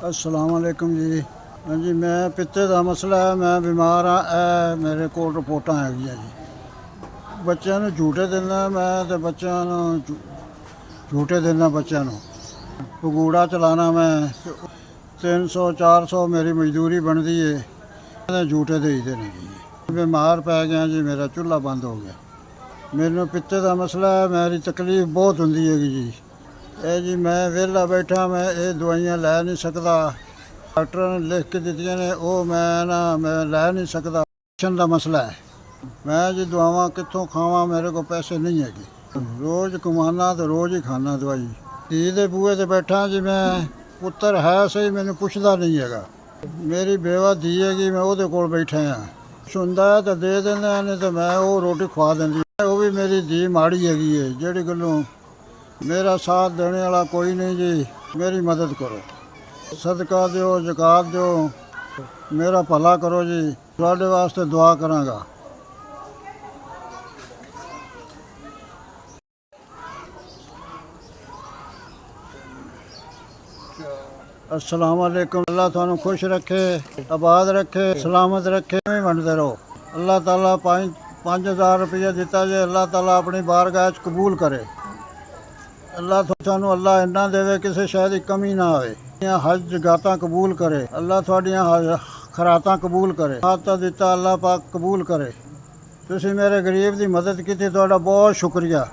अस्सलाम वालेकुम जी। हाँ जी, मैं पित्ते का मसला है, मैं बीमार हाँ। मेरे को रिपोर्टां हैगियां जी। बच्चों ਨੂੰ ਝੂਟੇ ਦਿੰਦਾ ਮੈਂ ਤੇ ਬੱਚਿਆਂ ਨੂੰ ਝੂਟੇ ਦਿੰਦਾ ਬੱਚਿਆਂ ਨੂੰ। ਪਗੂੜਾ ਚਲਾਣਾ ਮੈਂ 300 400 ਮੇਰੀ ਮਜ਼ਦੂਰੀ ਬਣਦੀ ਏ ਤੇ ਝੂਟੇ ਦੇਈਦੇ ਨੇ ਜੀ। ਬਿਮਾਰ ਪੈ ਗਿਆ ਜੀ, ਮੇਰਾ ਚੁੱਲ੍ਹਾ ਬੰਦ ਹੋ ਗਿਆ। ਮੈਨੂੰ ਪਿੱਤੇ ਦਾ ਮਸਲਾ ਹੈ, ਮੇਰੀ ਤਕਲੀਫ ਬਹੁਤ ਹੁੰਦੀ ਹੈਗੀ ਜੀ। ਇਹ ਜੀ ਮੈਂ ਵਿਹਲਾ ਬੈਠਾ, ਮੈਂ ਇਹ ਦਵਾਈਆਂ ਲੈ ਨਹੀਂ ਸਕਦਾ। ਡਾਕਟਰਾਂ ਨੇ ਲਿਖ ਕੇ ਦਿੱਤੀਆਂ ਨੇ, ਉਹ ਮੈਂ ਲੈ ਨਹੀਂ ਸਕਦਾ। ਪੈਸ਼ਨ ਦਾ ਮਸਲਾ ਹੈ। ਮੈਂ ਜੀ ਦਵਾਵਾਂ ਕਿੱਥੋਂ ਖਾਵਾਂ, ਮੇਰੇ ਕੋਲ ਪੈਸੇ ਨਹੀਂ ਹੈਗੇ। ਰੋਜ਼ ਕਮਾਨਾ ਤੇ ਰੋਜ਼ ਹੀ ਖਾਣਾ ਦਵਾਈ। ਧੀ ਦੇ ਬੂਹੇ 'ਤੇ ਬੈਠਾ ਜੀ ਮੈਂ, ਪੁੱਤਰ ਹੈ ਸਹੀ, ਮੈਨੂੰ ਪੁੱਛਦਾ ਨਹੀਂ ਹੈਗਾ। ਮੇਰੀ ਬੇਵਾ ਧੀ ਹੈਗੀ, ਮੈਂ ਉਹਦੇ ਕੋਲ ਬੈਠਾ ਹਾਂ। ਸੁਣਦਾ ਤਾਂ ਦੇ ਦਿੰਦਾ, ਨਹੀਂ ਤਾਂ ਮੈਂ ਉਹ ਰੋਟੀ ਖਵਾ ਦਿੰਦੀ। ਉਹ ਵੀ ਮੇਰੀ ਧੀ ਮਾੜੀ ਹੈਗੀ ਹੈ, ਜਿਹੜੀ ਗੱਲੋਂ ਮੇਰਾ ਸਾਥ ਦੇਣੇ ਵਾਲਾ ਕੋਈ ਨਹੀਂ ਜੀ। ਮੇਰੀ ਮਦਦ ਕਰੋ, ਸਦਕਾ ਦਿਓ, ਜ਼ਕਾਤ ਦਿਓ, ਮੇਰਾ ਭਲਾ ਕਰੋ ਜੀ। ਤੁਹਾਡੇ ਵਾਸਤੇ ਦੁਆ ਕਰਾਂਗਾ। अस्सलाम वालेकुम। अल्लाह थानू खुश रखे, आबाद रखे, सलामत रखे, वंडते रहो। अल्लाह ताला 5,000 रुपया दिता जे, अल्लाह ताला अपनी बारगाह च कबूल करे। अल्लाह थानू अल्लाह इन्ना देवे, किसी शय दी कमी ना आवे। हज जगातां कबूल करे, अल्लाह तुहाडियां खरातां कबूल करे। खाता दिता अल्लाह पाक कबूल करे। तुसीं मेरे गरीब दी मदद की, तुहाडा बहुत शुक्रिया।